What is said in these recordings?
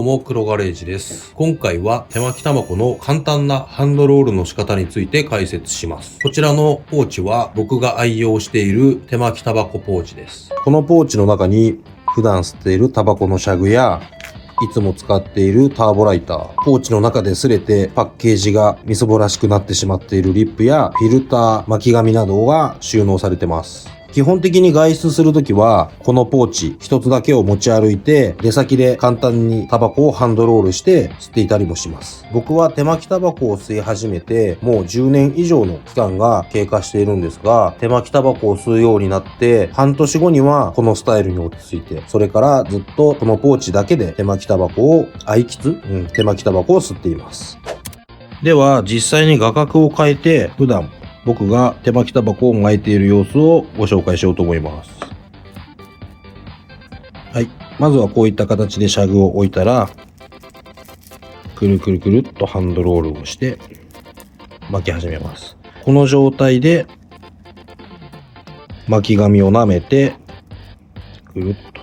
どうも、黒ガレージです。今回は手巻きタバコの簡単なハンドロールの仕方について解説します。こちらのポーチは僕が愛用している手巻きタバコポーチです。このポーチの中に普段吸っているタバコのシャグやいつも使っているターボライター、ポーチの中で擦れてパッケージがみそぼらしくなってしまっているリップやフィルター、巻き紙などが収納されてます。基本的に外出するときはこのポーチ一つだけを持ち歩いて出先で簡単にタバコをハンドロールして吸っていたりもします。僕は手巻きタバコを吸い始めてもう10年以上の期間が経過しているんですが、手巻きタバコを吸うようになって半年後にはこのスタイルに落ち着いて、それからずっとこのポーチだけで手巻きタバコを手巻きタバコを吸っています。では実際に画角を変えて普段僕が手巻きタバコを巻いている様子をご紹介しようと思います。はい。まずはこういった形でシャグを置いたら、くるくるくるっとハンドロールをして巻き始めます。この状態で巻き紙を舐めて、くるっと。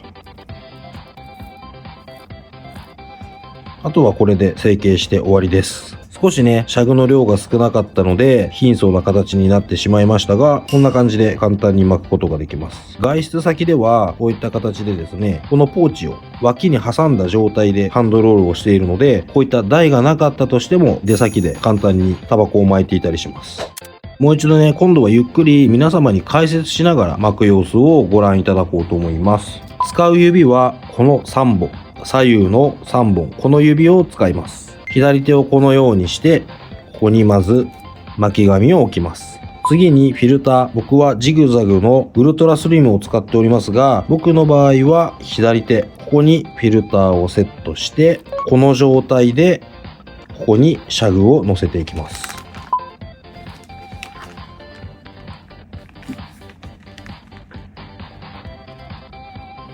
あとはこれで成形して終わりです。少しね、シャグの量が少なかったので貧相な形になってしまいましたが、こんな感じで簡単に巻くことができます。外出先ではこういった形でですね、このポーチを脇に挟んだ状態でハンドロールをしているので、こういった台がなかったとしても出先で簡単にタバコを巻いていたりします。もう一度ね、今度はゆっくり皆様に解説しながら巻く様子をご覧いただこうと思います。使う指はこの3本、左右の3本、この指を使います。左手をこのようにして、ここにまず巻き紙を置きます。次にフィルター。僕はジグザグのウルトラスリムを使っておりますが、僕の場合は左手、ここにフィルターをセットして、この状態でここにシャグを乗せていきます。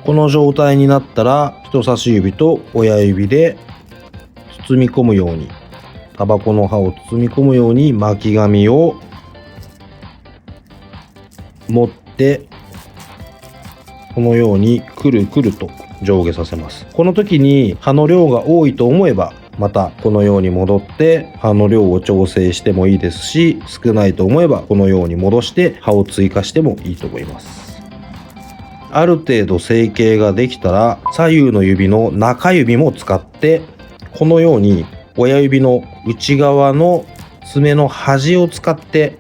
この状態になったら、人差し指と親指で包み込むように、タバコの葉を包み込むように巻き紙を持って、このようにくるくると上下させます。この時に葉の量が多いと思えば、またこのように戻って葉の量を調整してもいいですし、少ないと思えばこのように戻して葉を追加してもいいと思います。ある程度成形ができたら、左右の指の中指も使ってこのように親指の内側の爪の端を使って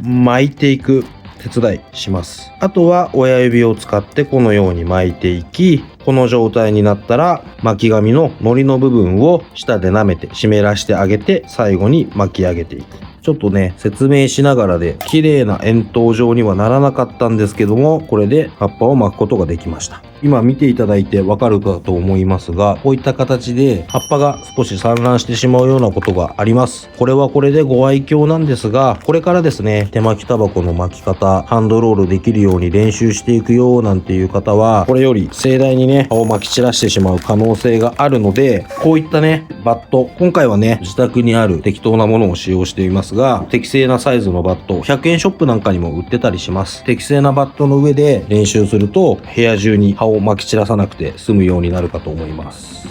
巻いていく手伝いします。あとは親指を使ってこのように巻いていき、この状態になったら巻き紙の糊の部分を舌で舐めて湿らしてあげて、最後に巻き上げていく。ちょっとね、説明しながらで綺麗な円筒状にはならなかったんですけども、これで葉っぱを巻くことができました。今見ていただいてわかるかと思いますが、こういった形で葉っぱが少し散乱してしまうようなことがあります。これはこれでご愛嬌なんですが、これからですね、手巻きタバコの巻き方、ハンドロールできるように練習していくよなんていう方は、これより盛大にね、葉を巻き散らしてしまう可能性があるので、こういったね、バット、今回はね、自宅にある適当なものを使用していますが、適正なサイズのバット、100円ショップなんかにも売ってたりします。適正なバットの上で練習すると、部屋中に葉を巻き散らさなくて済むようになるかと思います。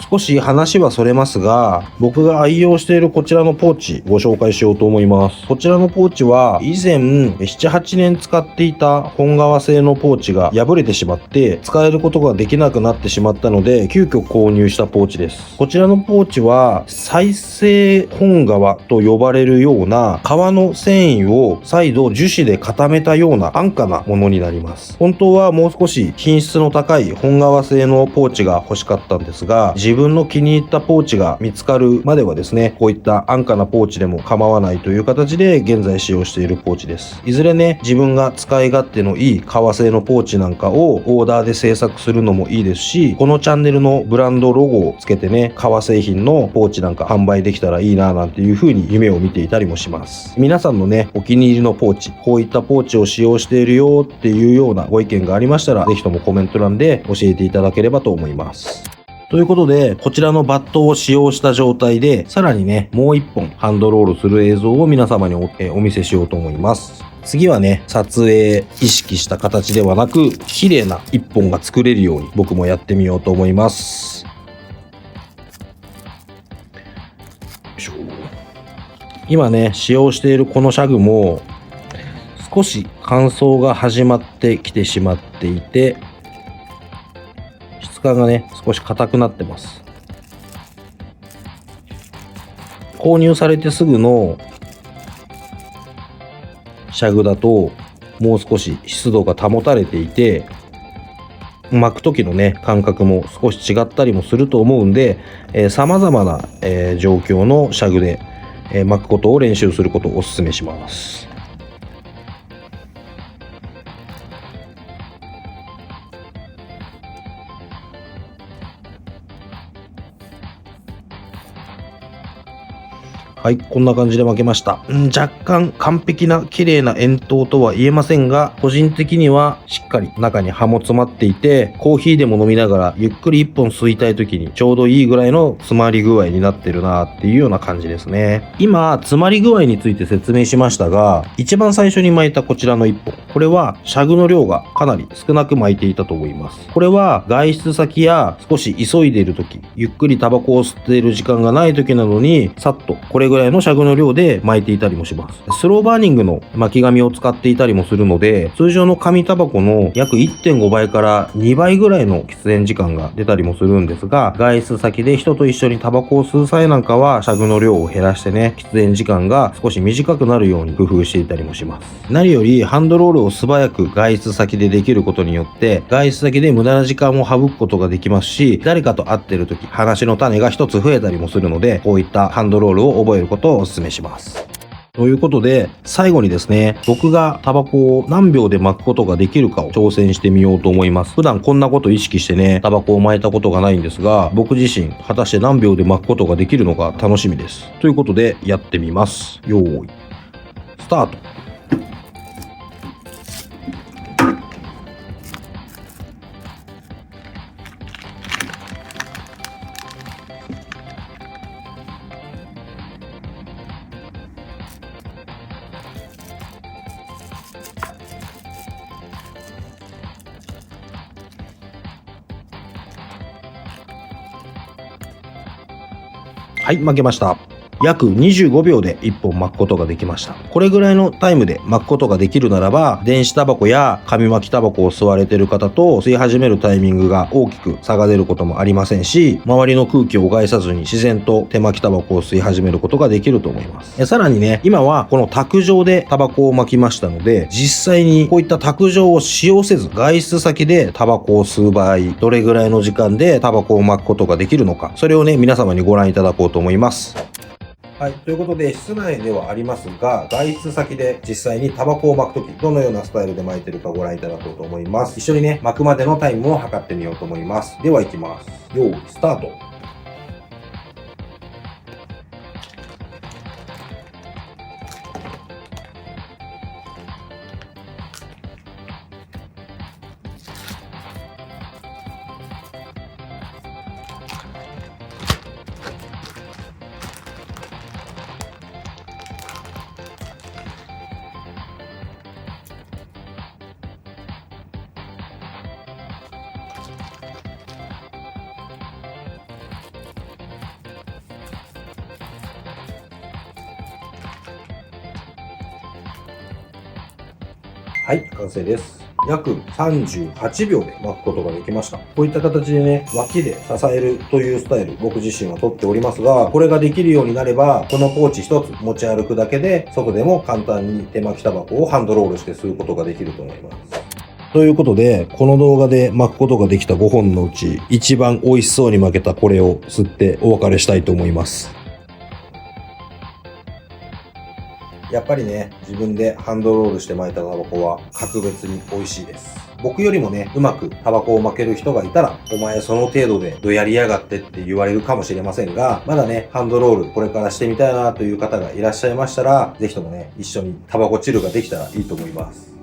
少し話はそれますが、僕が愛用しているこちらのポーチご紹介しようと思います。こちらのポーチは以前 7,8 年使っていた本革製のポーチが破れてしまって使えることができなくなってしまったので、急遽購入したポーチです。こちらのポーチは再生本革と呼ばれるような革の繊維を再度樹脂で固めたような安価なものになります。本当はもう少し品質の高い本革製のポーチが欲しかったんですが、自分の気に入ったポーチが見つかるまではですね、こういった安価なポーチでも構わないという形で現在使用しているポーチです。いずれね、自分が使い勝手のいい革製のポーチなんかをオーダーで製作するのもいいですし、このチャンネルのブランドロゴをつけてね、革製品のポーチなんか販売できたらいいななんていう風に夢を見ていたりもします。皆さんのね、お気に入りのポーチ、こういったポーチを使用しているよっていうようなご意見がありましたら、ぜひともコメント欄で教えていただければと思います。ということで、こちらのバットを使用した状態で、さらにね、もう一本ハンドロールする映像を皆様にお見せしようと思います。次はね、撮影意識した形ではなく、綺麗な一本が作れるように僕もやってみようと思います。今ね、使用しているこのシャグも少し乾燥が始まってきてしまっていて、質感がね、少し硬くなってます。購入されてすぐのシャグだともう少し湿度が保たれていて、巻く時のね感覚も少し違ったりもすると思うんで、様々な、状況のシャグで、巻くことを練習することをお勧めします。はい、こんな感じで巻けました。若干完璧な綺麗な円筒とは言えませんが、個人的にはしっかり中に葉も詰まっていて、コーヒーでも飲みながらゆっくり一本吸いたい時にちょうどいいぐらいの詰まり具合になってるなっていうような感じですね。今、詰まり具合について説明しましたが、一番最初に巻いたこちらの一本、これはシャグの量がかなり少なく巻いていたと思います。これは外出先や少し急いでいる時、ゆっくりタバコを吸っている時間がない時などに、さっとこれぐらいのシャグの量で巻いていたりもします。スローバーニングの巻き紙を使っていたりもするので、通常の紙タバコの約 1.5 倍から2倍ぐらいの喫煙時間が出たりもするんですが、外出先で人と一緒にタバコを吸う際なんかはシャグの量を減らしてね、喫煙時間が少し短くなるように工夫していたりもします。何よりハンドロールを素早く外出先でできることによって、外出先で無駄な時間を省くことができますし、誰かと会ってる時、話の種が一つ増えたりもするので、こういったハンドロールを覚えることをお勧めします。ということで、最後にですね、僕がタバコを何秒で巻くことができるかを挑戦してみようと思います。普段こんなこと意識してね、タバコを巻いたことがないんですが、僕自身果たして何秒で巻くことができるのか楽しみです。ということで、やってみます。よーい、スタート。はい、巻けました。約25秒で1本巻くことができました。これぐらいのタイムで巻くことができるならば、電子タバコや紙巻きタバコを吸われている方と吸い始めるタイミングが大きく差が出ることもありませんし、周りの空気をうがいさずに自然と手巻きタバコを吸い始めることができると思います。さらにね、今はこの卓上でタバコを巻きましたので、実際にこういった卓上を使用せず、外出先でタバコを吸う場合、どれぐらいの時間でタバコを巻くことができるのか、それをね、皆様にご覧いただこうと思います。はい。ということで、室内ではありますが、外出先で実際にタバコを巻くとき、どのようなスタイルで巻いてるかご覧いただこうと思います。一緒にね、巻くまでのタイムを測ってみようと思います。では行きます。よーい、スタート。はい、完成です。約38秒で巻くことができました。こういった形でね、脇で支えるというスタイル、僕自身はとっておりますが、これができるようになれば、このポーチ一つ持ち歩くだけで、外でも簡単に手巻きタバコをハンドロールして吸うことができると思います。ということで、この動画で巻くことができた5本のうち、一番美味しそうに巻けたこれを吸ってお別れしたいと思います。やっぱりね、自分でハンドロールして巻いたタバコは格別に美味しいです。僕よりもね、うまくタバコを巻ける人がいたら、お前その程度でどやりやがってって言われるかもしれませんが、まだね、ハンドロールこれからしてみたいなという方がいらっしゃいましたら、ぜひともね、一緒にタバコチルができたらいいと思います。